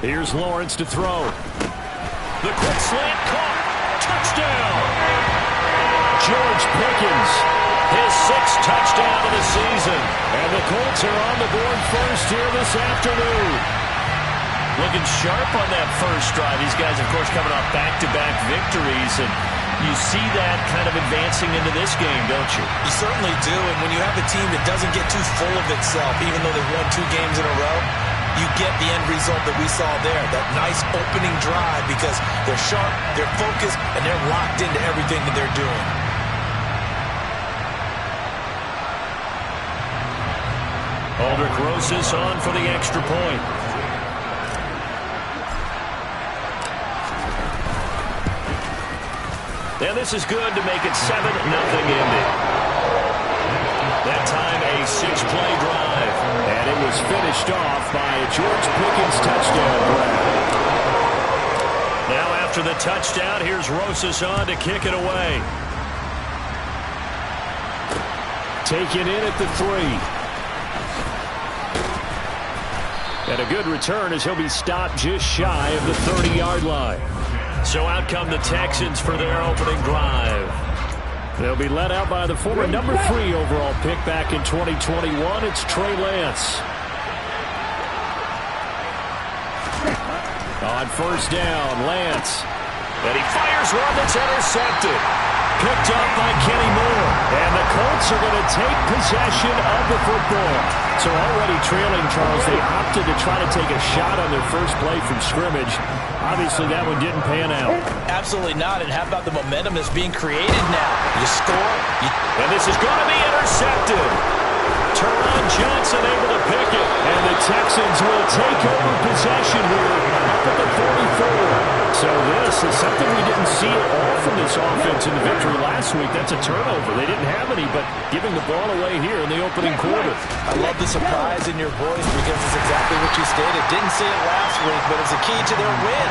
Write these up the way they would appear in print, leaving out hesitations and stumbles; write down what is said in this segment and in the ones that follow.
Here's Lawrence to throw. The quick slant caught. Touchdown! George Pickens, his 6th touchdown of the season. And the Colts are on the board first here this afternoon. Looking sharp on that first drive. These guys, of course, coming off back-to-back victories. And you see that kind of advancing into this game, don't you? You certainly do. And when you have a team that doesn't get too full of itself, even though they've won 2 games in a row, you get the end result that we saw there, that nice opening drive, because they're sharp, they're focused, and they're locked into everything that they're doing. Aldrick Rosas on for the extra point. And this is good to make it 7-0 Indy. That time a 6-play drive. And it was finished off by a George Pickens touchdown grab. Now after the touchdown, here's Rosas on to kick it away. Taken in at the 3. And a good return as he'll be stopped just shy of the 30-yard line. So out come the Texans for their opening drive. They'll be led out by the former number 3 overall pick back in 2021. It's Trey Lance. On first down, Lance. And he fires one that's intercepted. Picked up by Kenny Moore. And the Colts are going to take possession of the football. So already trailing, Charles, they opted to try to take a shot on their first play from scrimmage. Obviously, that one didn't pan out. Absolutely not. And how about the momentum that's being created now? You score. And this is going to be intercepted. Teron Johnson able to pick it. And the Texans will take over possession here up at the 44. So this is something we didn't see at all from this offense in the victory last week. That's a turnover. They didn't have any, but giving the ball away here in the opening quarter. I love the surprise in your voice because it's exactly what you stated. Didn't see it last week, but it's a key to their win.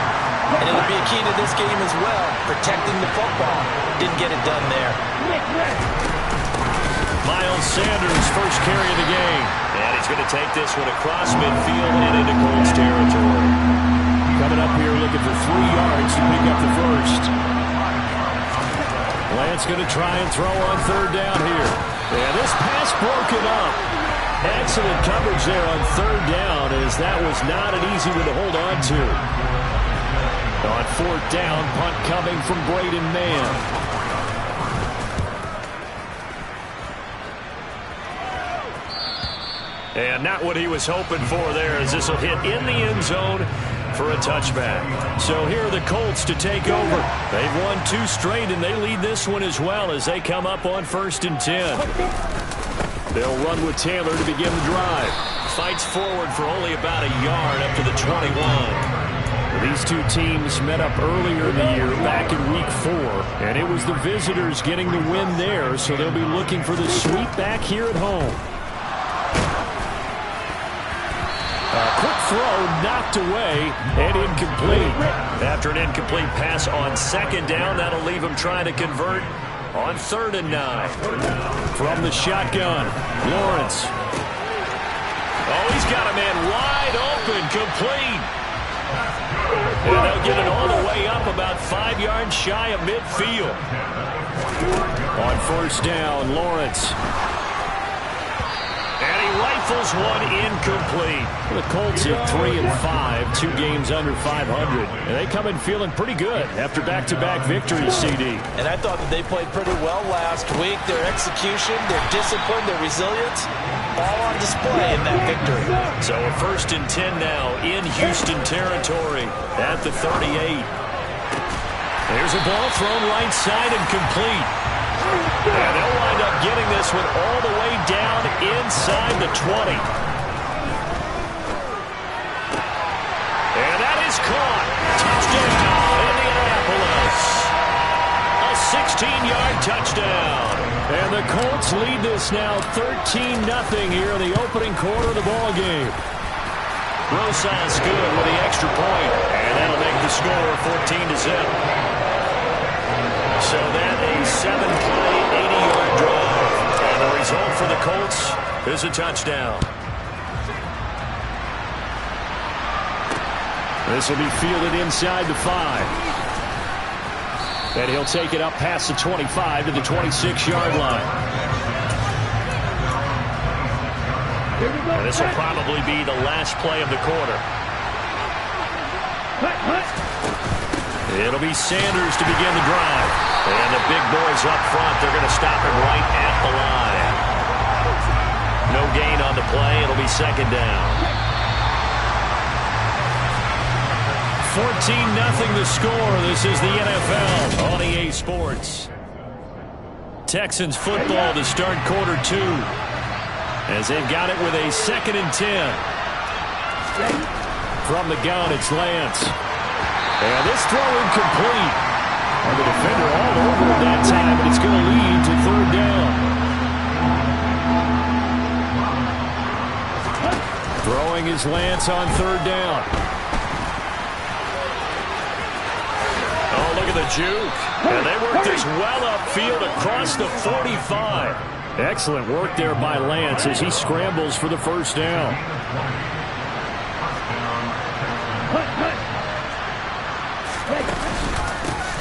And it'll be a key to this game as well, protecting the football. Didn't get it done there. Miles Sanders, first carry of the game. And he's going to take this one across midfield and into Colts territory. Coming up here looking for 3 yards to pick up the first. Lance going to try and throw on third down here. And this pass broken up. Excellent coverage there on third down, as that was not an easy one to hold on to. On fourth down, punt coming from Braden Mann. And not what he was hoping for there, as this will hit in the end zone for a touchback. So here are the Colts to take over. They've won 2 straight, and they lead this one as well as they come up on 1st and 10. They'll run with Taylor to begin the drive. Fights forward for only about a yard up to the 21. These 2 teams met up earlier in the year, back in week 4, and it was the visitors getting the win there, so they'll be looking for the sweep back here at home. Quick throw knocked away and incomplete. After an incomplete pass on second down, that'll leave him trying to convert on 3rd and 9. From the shotgun, Lawrence. Oh, he's got a man wide open, complete. And they'll get it all the way up about 5 yards shy of midfield. On first down, Lawrence. And he rifles one incomplete. The Colts at 3-5, 2 games under 500. And they come in feeling pretty good after back-to-back victories, CD. And I thought that they played pretty well last week. Their execution, their discipline, their resilience, all on display in that victory. So a 1st and 10 now in Houston territory at the 38. There's a ball thrown right side and complete. And they'll wind up getting this one all the way down inside the 20. And that is caught. Touchdown, Indianapolis. A 16-yard touchdown. And the Colts lead this now 13-0 here in the opening quarter of the ball game. Rosas good with the extra point. And that'll make the score 14-0. So that a 7-play, 80-yard drive. And the result for the Colts is a touchdown. This will be fielded inside the 5. And he'll take it up past the 25 to the 26-yard line. And this will probably be the last play of the quarter. It'll be Sanders to begin the drive. And the big boys up front, they're going to stop him right at the line. No gain on the play. It'll be second down. 14-0 the score. This is the NFL on EA Sports. Texans football to start quarter 2. As they've got it with a 2nd and 10. From the gun, it's Lance. And this throw incomplete. And the defender all over it that time, but it's going to lead to 3rd down. Throwing is Lance on 3rd down. Oh, look at the juke. And they work this well upfield across the 45. Excellent work there by Lance as he scrambles for the 1st down.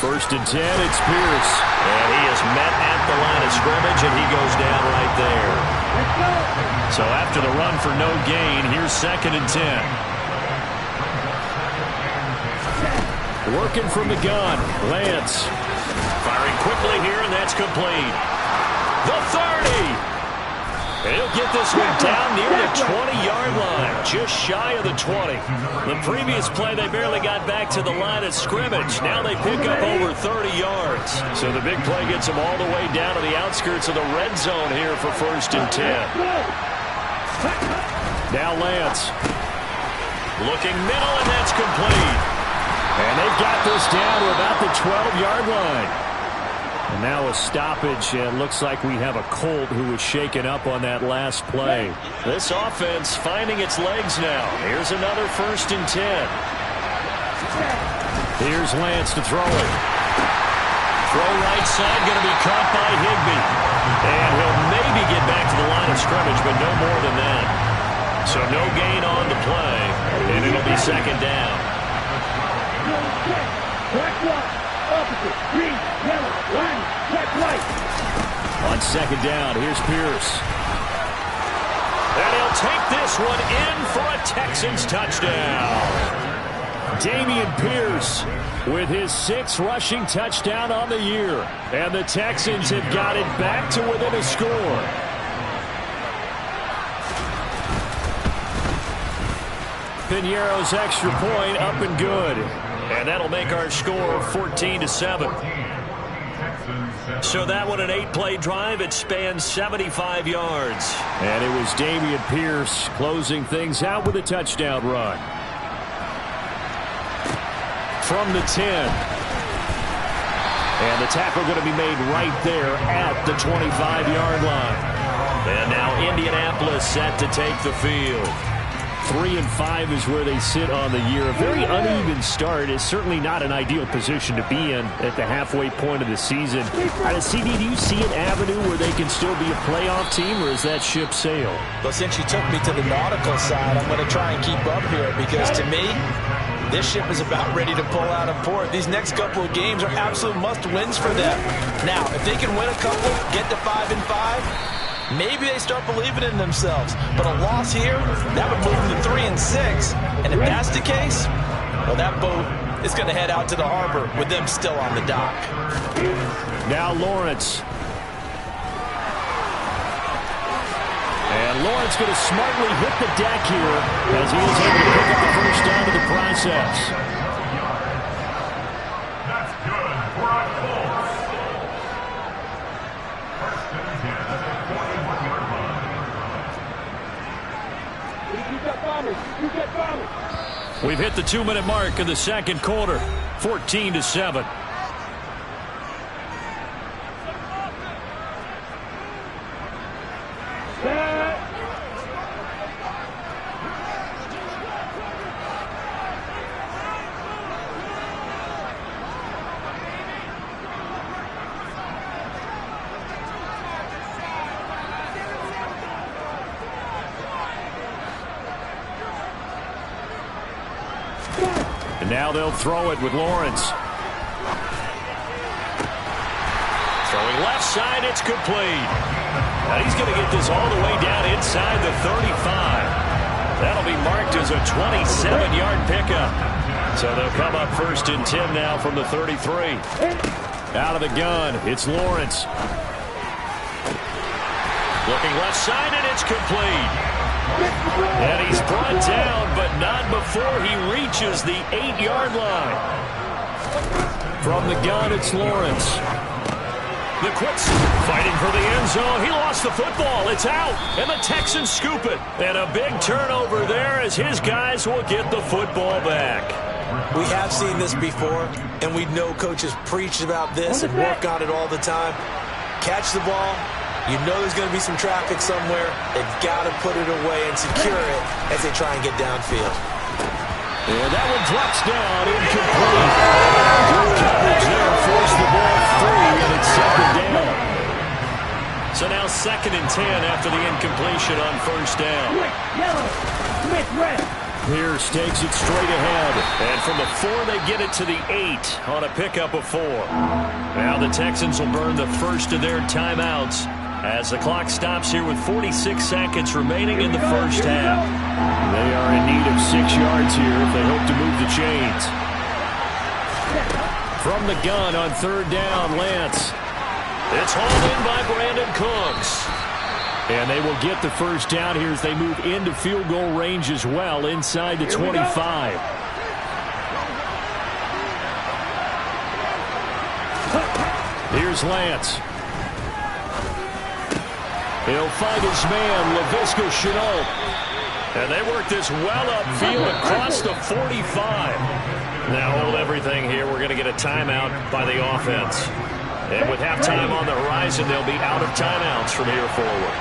1st and 10, it's Pierce. And he is met at the line of scrimmage, and he goes down right there. So after the run for no gain, here's 2nd and 10. Working from the gun, Lance. Firing quickly here, and that's complete. The 30. And he'll get this one down near the 20-yard line, just shy of the 20. The previous play, they barely got back to the line of scrimmage. Now they pick up over 30 yards. So the big play gets them all the way down to the outskirts of the red zone here for 1st and 10. Now Lance. Looking middle, and that's complete. And they've got this down to about the 12-yard line. And now a stoppage, and it looks like we have a Colt who was shaken up on that last play. This offense finding its legs now. Here's another 1st and 10. Here's Lance to throw it. Throw right side, going to be caught by Higbee. And he'll maybe get back to the line of scrimmage, but no more than that. So no gain on the play, and it'll be 2nd down. Opposite, green, yellow, line, check right. On 2nd down, here's Pierce. And he'll take this one in for a Texans touchdown. Dameon Pierce with his 6th rushing touchdown on the year. And the Texans have got it back to within a score. Piñeiro's extra point up and good. And that'll make our score 14-7. So that one, an 8-play drive. It spans 75 yards. And it was Dameon Pierce closing things out with a touchdown run. From the 10. And the tackle going to be made right there at the 25-yard line. And now Indianapolis set to take the field. 3-5 is where they sit on the year. A very uneven start is certainly not an ideal position to be in at the halfway point of the season. CD, do you see an avenue where they can still be a playoff team, or is that ship sailed? Well, since you took me to the nautical side, I'm going to try and keep up here because to me, this ship is about ready to pull out of port. These next couple of games are absolute must-wins for them. Now, if they can win a couple, get to 5-5, maybe they start believing in themselves. But a loss here, that would move them to 3-6. And if that's the case, well, that boat is going to head out to the harbor with them still on the dock. Now Lawrence. And Lawrence going to smartly hit the deck here as he was able to pick up the 1st down of the process. That's good for a Colts. We've hit the 2-minute mark in the 2nd quarter. 14-7. Now they'll throw it with Lawrence. Throwing left side, it's complete. Now he's going to get this all the way down inside the 35. That'll be marked as a 27-yard pickup. So they'll come up 1st and 10 now from the 33. Out of the gun, it's Lawrence. Looking left side, and it's complete. And he's brought down, but not before he reaches the 8-yard line. From the gun, it's Lawrence. The quicks fighting for the end zone. He lost the football. It's out, and the Texans scoop it. And a big turnover there as his guys will get the football back. We have seen this before, and we know coaches preach about this and work on it all the time. Catch the ball. You know there's going to be some traffic somewhere. They've got to put it away and secure it as they try and get downfield. And that one drops down, incomplete. Good coverage there, forced the ball free, and it's 2nd down. So now 2nd and 10 after the incompletion on 1st down. Yellow. Smith red. Pierce takes it straight ahead. And from the 4, they get it to the 8 on a pickup of 4. Now the Texans will burn the first of their timeouts as the clock stops here with 46 seconds remaining in the first half. They are in need of 6 yards here if they hope to move the chains. From the gun on 3rd down, Lance. It's hauled in by Brandon Cooks. And they will get the first down here as they move into field goal range as well inside the 25. Here's Lance. He'll find his man, Laviska Shenault. And they work this well upfield across the 45. Now hold everything here. We're going to get a timeout by the offense. And with halftime on the horizon, they'll be out of timeouts from here forward.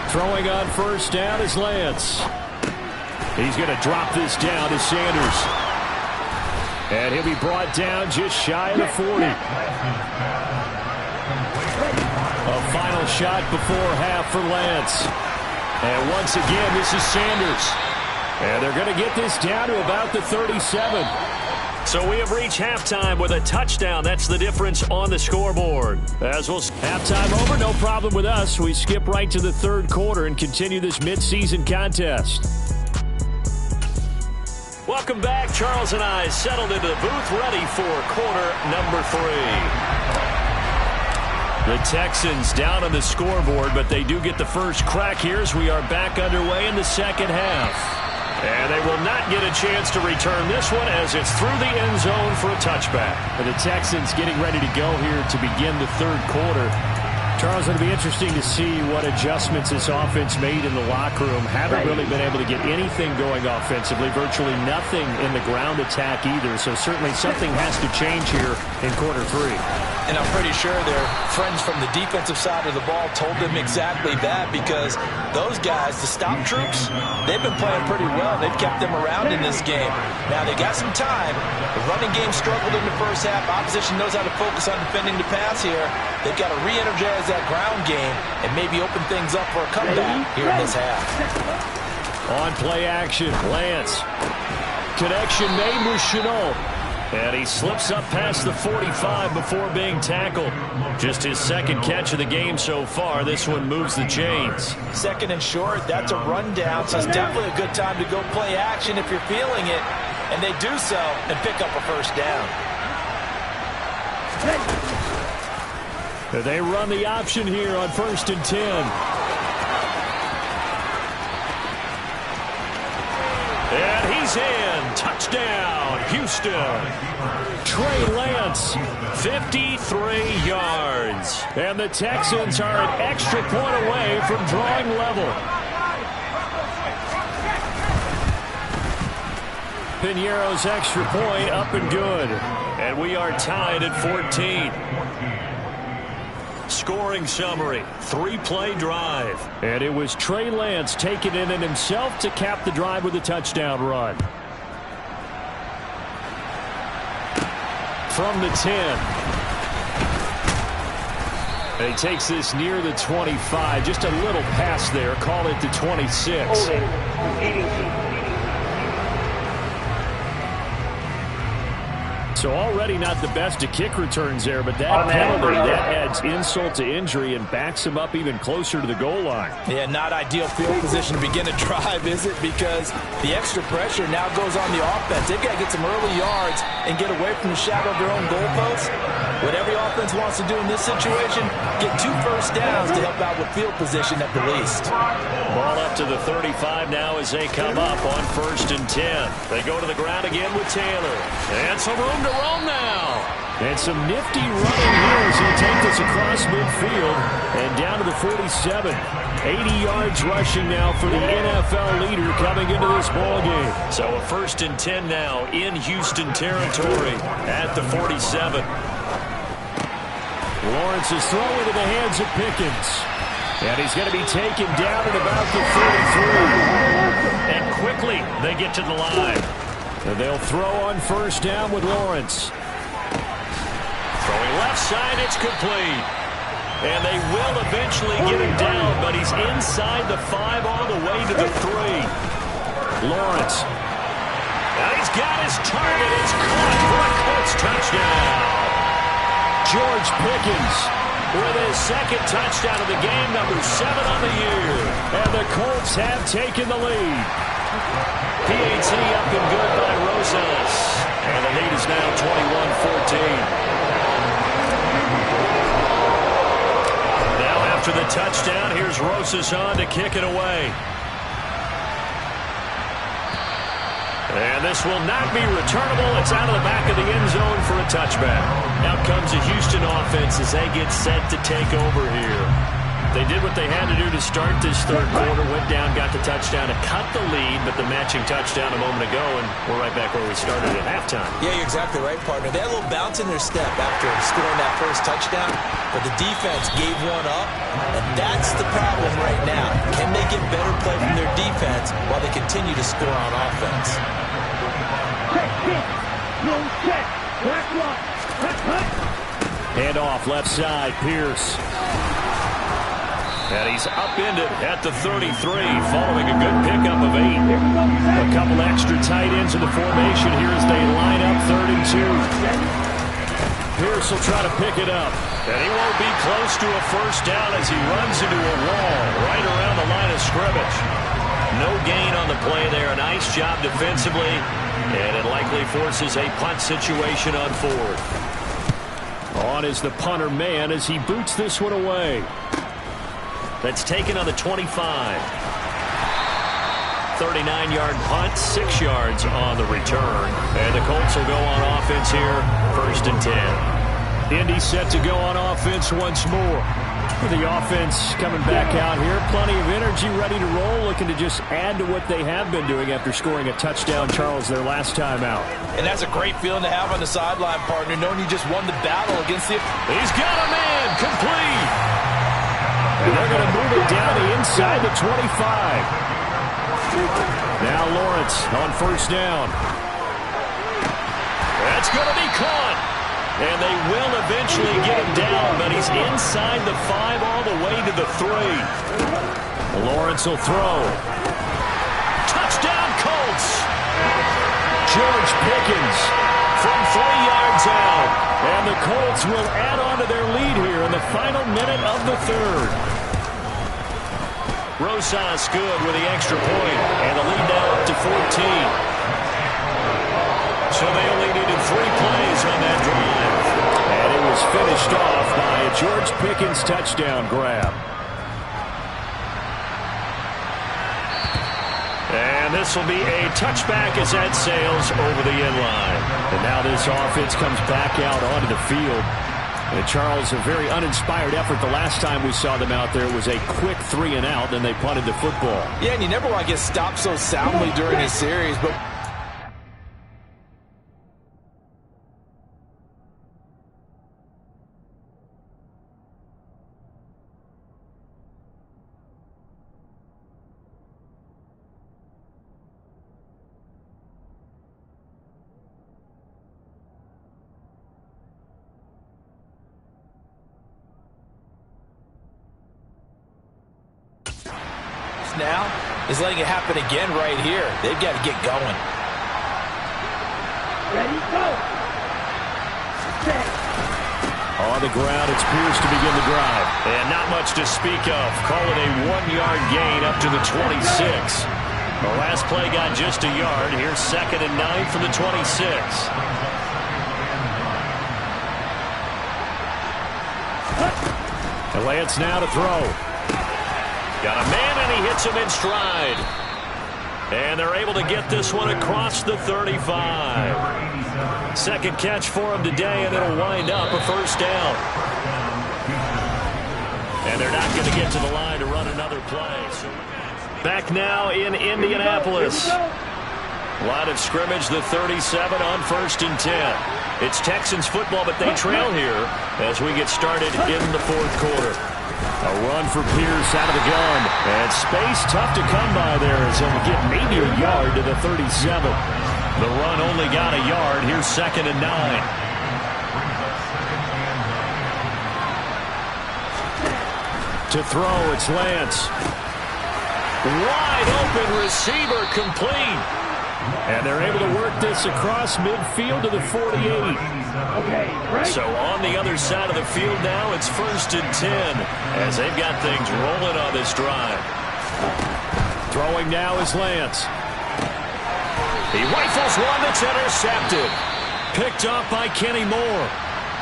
Throwing on 1st down is Lance. He's going to drop this down to Sanders. And he'll be brought down just shy of the 40. A final shot before half for Lance. And once again, this is Sanders. And they're going to get this down to about the 37. So we have reached halftime with a touchdown. That's the difference on the scoreboard. As we'll halftime over, no problem with us. We skip right to the 3rd quarter and continue this midseason contest. Welcome back. Charles and I settled into the booth, ready for quarter number 3. The Texans down on the scoreboard, but they do get the first crack here as we are back underway in the 2nd half. And they will not get a chance to return this one as it's through the end zone for a touchback. And the Texans getting ready to go here to begin the 3rd quarter. Charles, it'll be interesting to see what adjustments this offense made in the locker room. Haven't really been able to get anything going offensively, virtually nothing in the ground attack either. So certainly something has to change here in quarter 3. And I'm pretty sure their friends from the defensive side of the ball told them exactly that, because those guys, the stop troops, they've been playing pretty well. They've kept them around in this game. Now they got some time. The running game struggled in the first half. Opposition knows how to focus on defending the pass here. They've got to re-energize that ground game and maybe open things up for a comeback here in this half. On play action, Lance. Connection made with Shenault. And he slips up past the 45 before being tackled. Just his 2nd catch of the game so far. This one moves the chains. 2nd and short, that's a rundown, so it's definitely a good time to go play action if you're feeling it. And they do so and pick up a first down. They run the option here on 1st and 10. And he's in. Touchdown, Houston. Trey Lance, 53 yards. And the Texans are an extra point away from drawing level. Piñeiro's extra point up and good. And we are tied at 14. Scoring summary, 3-play drive. And it was Trey Lance taking it in himself to cap the drive with a touchdown run. From the 10. And he takes this near the 25. Just a little pass there. Call it the 26. So already not the best of kick returns there, but that penalty, that adds insult to injury and backs him up even closer to the goal line. Yeah, not ideal field position to begin a drive, is it? Because the extra pressure now goes on the offense. They've got to get some early yards and get away from the shadow of their own goalposts. What every offense wants to do in this situation, get 2 first downs to help out with field position at the least. Ball up to the 35 now as they come up on 1st and 10. They go to the ground again with Taylor. And some room to roam now. And some nifty running here as he'll take this across midfield and down to the 47. 80 yards rushing now for the NFL leader coming into this ball game. So a 1st and 10 now in Houston territory at the 47. Lawrence is throwing into the hands of Pickens. And he's going to be taken down at about the 33. And quickly they get to the line. And they'll throw on 1st down with Lawrence. Throwing left side, it's complete. And they will eventually get him down, but he's inside the 5 all the way to the 3. Lawrence. Now he's got his target. It's caught for a Colts touchdown. George Pickens with his 2nd touchdown of the game, number 7 on the year. And the Colts have taken the lead. PAT up and good by Rosas. And the lead is now 21-14. Now after the touchdown, here's Rosas on to kick it away. And this will not be returnable. It's out of the back of the end zone for a touchback. Out comes the Houston offense as they get set to take over here. They did what they had to do to start this 3rd quarter. Went down, got the touchdown to cut the lead, but the matching touchdown a moment ago, and we're right back where we started at halftime. Yeah, you're exactly right, partner. They had a little bounce in their step after scoring that 1st touchdown, but the defense gave one up, and that's the problem right now. Can they get better play from their defense while they continue to score on offense? Hand off left side, Pierce. And he's upended at the 33, following a good pickup of 8. A couple extra tight ends in the formation here as they line up 3rd and 2. Pierce will try to pick it up. And he won't be close to a 1st down as he runs into a wall right around the line of scrimmage. No gain on the play there. Nice job defensively. And it likely forces a punt situation on 4th. On is the punter man as he boots this one away. That's taken on the 25. 39-yard punt, 6 yards on the return. And the Colts will go on offense here, 1st and 10. Indy set to go on offense once more. The offense coming back out here. Plenty of energy, ready to roll, looking to just add to what they have been doing after scoring a touchdown, Charles, their last time out. And that's a great feeling to have on the sideline, partner, knowing you just won the battle against the... He's got a man, complete. And they're going to move it down to inside the 25. Now Lawrence on 1st down. That's going to be caught. And they will eventually get him down, but he's inside the 5 all the way to the 3. Lawrence will throw. Touchdown, Colts. George Pickens from 3 yards out. And the Colts will add on to their lead here in the final minute of the 3rd. Rosas good with the extra point, and the lead now up to 14. So they only needed 3 plays on that drive. And it was finished off by a George Pickens touchdown grab. And this will be a touchback as that sails over the end line. And now this offense comes back out onto the field. And Charles, a very uninspired effort the last time we saw them out there was a quick 3 and out, then they punted the football. Yeah, and you never want to get stopped so soundly during a series, but... now is letting it happen again right here. They've got to get going. Ready, go. Set. On the ground, it's Pierce to begin the drive. And not much to speak of. Call it a 1-yard gain up to the 26. The last play got just a yard. Here's 2nd and 9 from the 26. And Lance now to throw. Got a man, and he hits him in stride. And they're able to get this one across the 35. Second catch for him today, and it'll wind up a first down. And they're not going to get to the line to run another play. Back now in Indianapolis. Line of scrimmage, the 37 on 1st and 10. It's Texans football, but they trail here as we get started in the 4th quarter. A run for Pierce out of the gun. And space tough to come by there as he'll get maybe a yard to the 37. The run only got a yard. Here's 2nd and 9. To throw, it's Lance. Wide open receiver, complete. And they're able to work this across midfield to the 48. Okay, right. So on the other side of the field now, it's 1st and 10 as they've got things rolling on this drive. Throwing now is Lance. He rifles one that's intercepted. Picked up by Kenny Moore.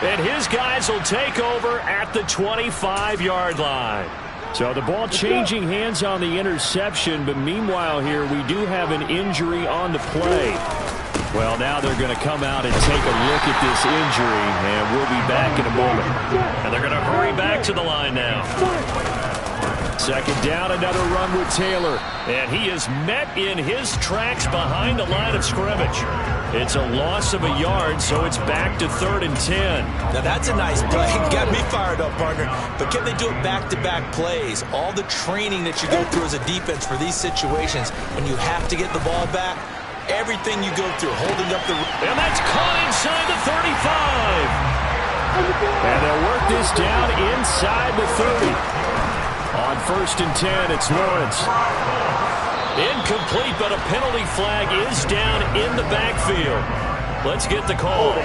And his guys will take over at the 25-yard line. So the ball changing hands on the interception, but meanwhile here we do have an injury on the play. Well, now they're going to come out and take a look at this injury, and we'll be back in a moment. And they're going to hurry back to the line now. 2nd down, another run with Taylor. And he is met in his tracks behind the line of scrimmage. It's a loss of a yard, so it's back to 3rd and 10. Now that's a nice play. Got me fired up, partner. But can they do it back-to-back plays? All the training that you go through as a defense for these situations, when you have to get the ball back, everything you go through, holding up the... And that's caught inside the 35. And they'll work this down inside the 30. On 1st and 10, it's Lawrence. Incomplete, but a penalty flag is down in the backfield. Let's get the call. They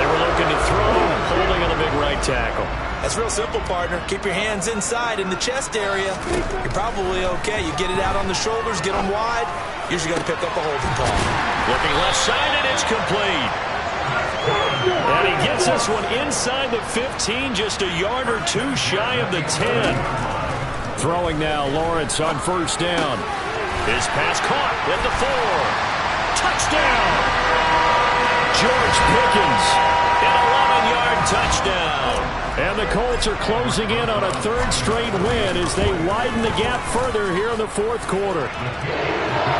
were looking to throw, holding on the big right tackle. That's real simple, partner. Keep your hands inside in the chest area. You're probably okay. You get it out on the shoulders, get them wide. Usually going to pick up a holding call. Looking left side, and it's complete. And he gets this one inside the 15, just a yard or two shy of the 10. Throwing now, Lawrence on 1st down. His pass caught at the 4. Touchdown! George Pickens, an 11-yard touchdown. And the Colts are closing in on a 3rd straight win as they widen the gap further here in the 4th quarter.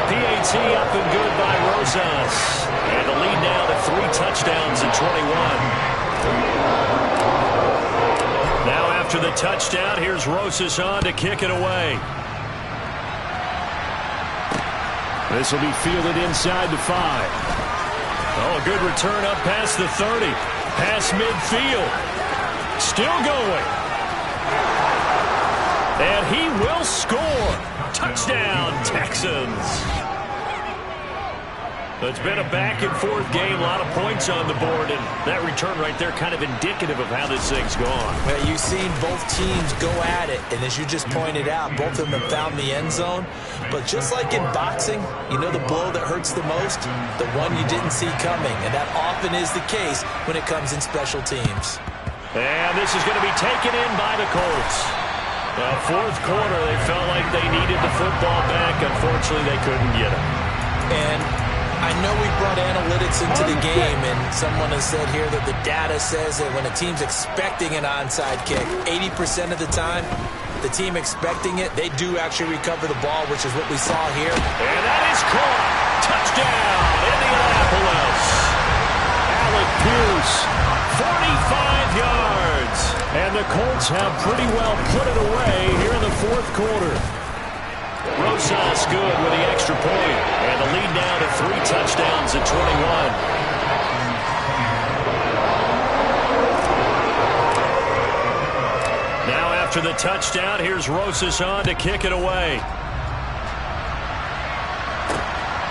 PAT up and good by Rosas. And the lead now to 3 touchdowns in 21. Now after the touchdown, here's Rosas on to kick it away. This will be fielded inside the 5. Oh, a good return up past the 30. Past midfield. Still going. And he will score. Touchdown, Texans. So it's been a back-and-forth game, a lot of points on the board, and that return right there kind of indicative of how this thing's gone. Well, you've seen both teams go at it, and as you just pointed out, both of them have found the end zone. But just like in boxing, you know the blow that hurts the most? The one you didn't see coming, and that often is the case when it comes in special teams. And this is going to be taken in by the Colts. Well, 4th quarter, they felt like they needed the football back. Unfortunately, they couldn't get it. And I know we brought analytics into the game, and someone has said here that the data says that when a team's expecting an onside kick, 80% of the time, the team expecting it, they do actually recover the ball, which is what we saw here. And that is caught. Touchdown, Indianapolis. Alec Pierce, 45 yards. And the Colts have pretty well put it away here in the 4th quarter. Rosas good with the extra point. And the lead now to 3 touchdowns at 21. After the touchdown, here's Rosas on to kick it away.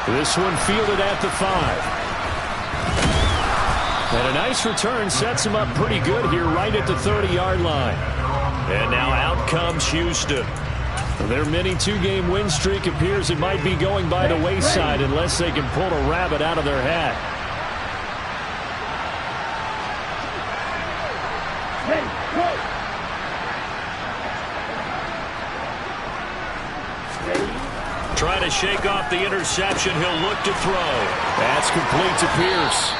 This one fielded at the 5. And a nice return sets him up pretty good here right at the 30-yard line. And now out comes Houston. Their mini two-game win streak appears it might be going by the wayside unless they can pull a rabbit out of their hat. Trying to shake off the interception. He'll look to throw. That's complete to Pierce.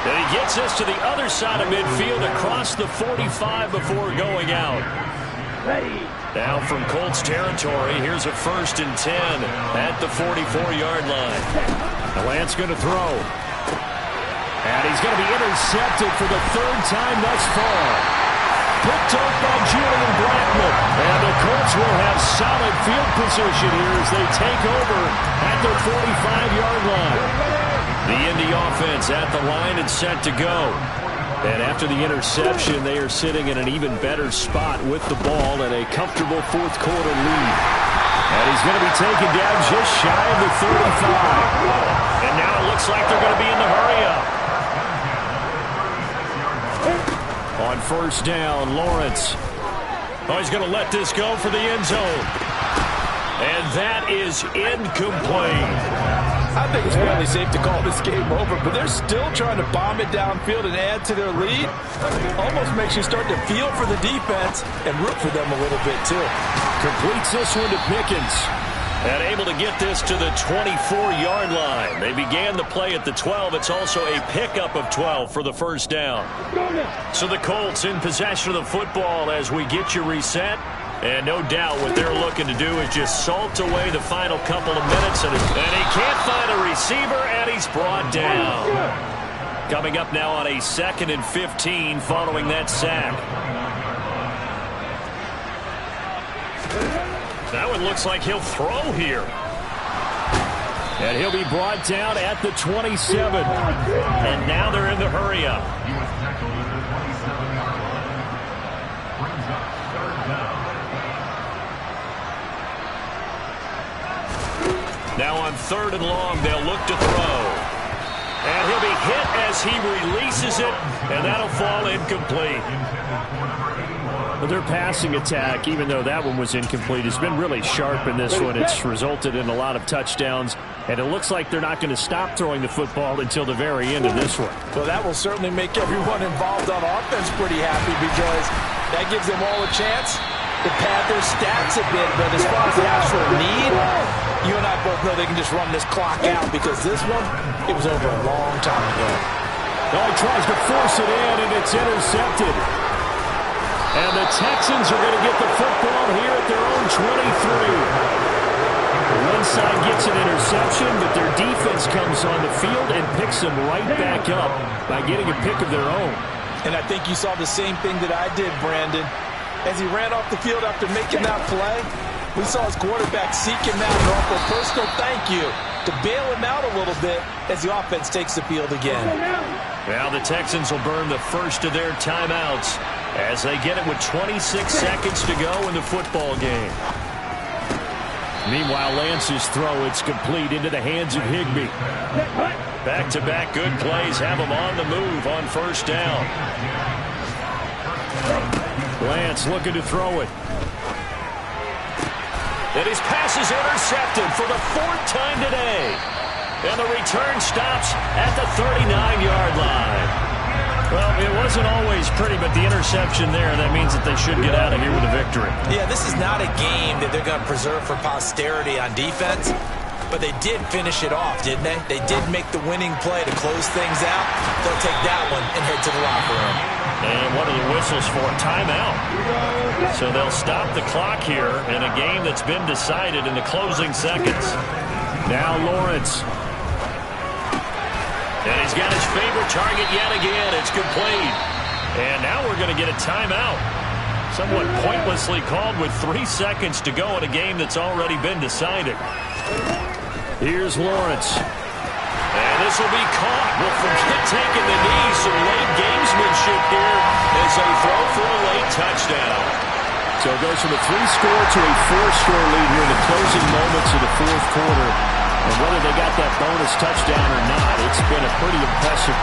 And he gets us to the other side of midfield across the 45 before going out. Now from Colts territory, here's a 1st and 10 at the 44-yard line. Lance going to throw. And he's going to be intercepted for the 3rd time thus far. Picked up by Julian Blackmon. And the Colts will have solid field position here as they take over at their 45-yard line. The Indy offense at the line and set to go. And after the interception, they are sitting in an even better spot with the ball and a comfortable 4th quarter lead. And he's going to be taken down just shy of the 35. And now it looks like they're going to be in the hurry-up. On 1st down, Lawrence. Oh, he's going to let this go for the end zone. And that is incomplete. I think it's fairly safe to call this game over, but they're still trying to bomb it downfield and add to their lead. Almost makes you start to feel for the defense and root for them a little bit, too. Completes this one to Pickens. And able to get this to the 24-yard line. They began the play at the 12. It's also a pickup of 12 for the 1st down. So the Colts in possession of the football as we get you reset. And no doubt what they're looking to do is just salt away the final couple of minutes. And he can't find a receiver, and he's brought down. Coming up now on a 2nd and 15 following that sack. That one looks like he'll throw here. And he'll be brought down at the 27. And now they're in the hurry-up. Now on 3rd and long, they'll look to throw. And he'll be hit as he releases it, and that'll fall incomplete. But their passing attack, even though that one was incomplete, has been really sharp in this one. It's resulted in a lot of touchdowns, and it looks like they're not going to stop throwing the football until the very end of this one. Well, that will certainly make everyone involved on offense pretty happy because that gives them all a chance to pad their stats a bit. But as far as the actual need, you and I both know they can just run this clock out because this one, it was over a long time ago. Oh, he tries to force it in, and it's intercepted. And the Texans are going to get the football here at their own 23. One side gets an interception, but their defense comes on the field and picks them right back up by getting a pick of their own. And I think you saw the same thing that I did, Brandon. As he ran off the field after making that play, we saw his quarterback seek him out and offer a personal thank you to bail him out a little bit as the offense takes the field again. Now the Texans will burn the first of their timeouts as they get it with 26 seconds to go in the football game. Meanwhile, Lance's throw, it's complete into the hands of Higbee. Back-to-back good plays have him on the move on 1st down. Lance looking to throw it. And his pass is intercepted for the 4th time today. And the return stops at the 39-yard line. Well, it wasn't always pretty, but the interception there, that means that they should get out of here with a victory. Yeah, this is not a game that they're going to preserve for posterity on defense, but they did finish it off, didn't they? They did make the winning play to close things out. They'll take that one and head to the locker room. And what are the whistles for? Timeout. So they'll stop the clock here in a game that's been decided in the closing seconds. Now Lawrence. And he's got his favorite target yet again. It's complete. And now we're going to get a timeout. Somewhat pointlessly called with 3 seconds to go in a game that's already been decided. Here's Lawrence. And this will be caught. We'll forget taking the knee. Some late gamesmanship here as they throw for a late touchdown. So it goes from a 3-score to a 4-score lead here in the closing moments of the fourth quarter. And whether they got that bonus touchdown or not, it's been a pretty impressive